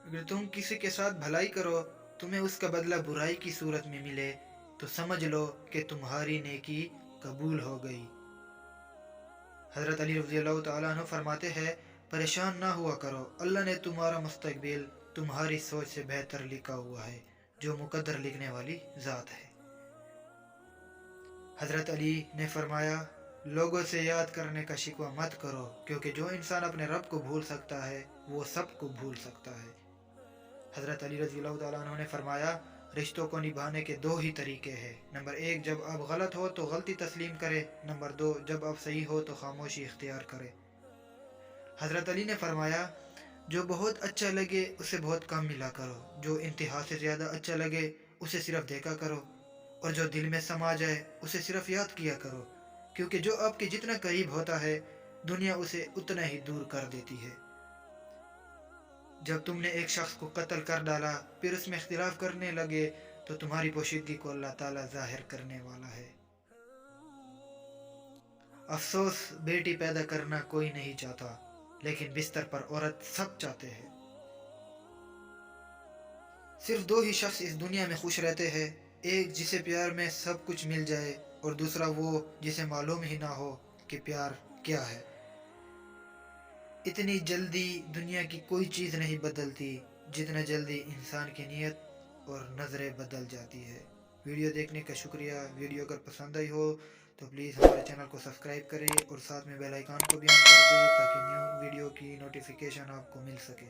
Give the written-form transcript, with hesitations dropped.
अगर तुम किसी के साथ भलाई करो, तुम्हें उसका बदला बुराई की सूरत में मिले, तो समझ लो कि तुम्हारी नेकी कबूल हो गई। हज़रत अली रज़ी अल्लाह तआला अन्हु फरमाते हैं, परेशान ना हुआ करो, अल्लाह ने तुम्हारा मुस्तकबिल तुम्हारी सोच से बेहतर लिखा हुआ है, जो मुकद्दर लिखने वाली ज़ात है। हज़रत अली ने फरमाया, लोगों से याद करने का शिकवा मत करो, क्योंकि जो इंसान अपने रब को भूल सकता है वो सब को भूल सकता है। हज़रत अली रज़ी अल्लाह तआला अन्हु ने फरमाया, रिश्तों को निभाने के दो ही तरीके हैं। नंबर एक, जब आप गलत हो तो गलती तस्लीम करें। नंबर दो, जब आप सही हो तो खामोशी इख्तियार करें। हज़रत अली ने फरमाया, जो बहुत अच्छा लगे उसे बहुत कम मिला करो, जो इंतहा से ज़्यादा अच्छा लगे उसे सिर्फ देखा करो, और जो दिल में समा जाए उसे सिर्फ याद किया करो, क्योंकि जो आपके जितना करीब होता है दुनिया उसे उतना ही दूर कर देती है। जब तुमने एक शख्स को कत्ल कर डाला, फिर उसमें इख्तिलाफ करने लगे, तो तुम्हारी पोशीदगी को अल्लाह ताला जाहिर करने वाला है। अफसोस, बेटी पैदा करना कोई नहीं चाहता, लेकिन बिस्तर पर औरत सब चाहते हैं। सिर्फ दो ही शख्स इस दुनिया में खुश रहते हैं, एक जिसे प्यार में सब कुछ मिल जाए, और दूसरा वो जिसे मालूम ही ना हो कि प्यार क्या है। इतनी जल्दी दुनिया की कोई चीज़ नहीं बदलती जितना जल्दी इंसान की नीयत और नज़रें बदल जाती है। वीडियो देखने का शुक्रिया। वीडियो अगर पसंद आई हो तो प्लीज़ हमारे चैनल को सब्सक्राइब करें और साथ में बेल आइकन को भी ऑन कर दें, ताकि न्यू वीडियो की नोटिफिकेशन आपको मिल सके।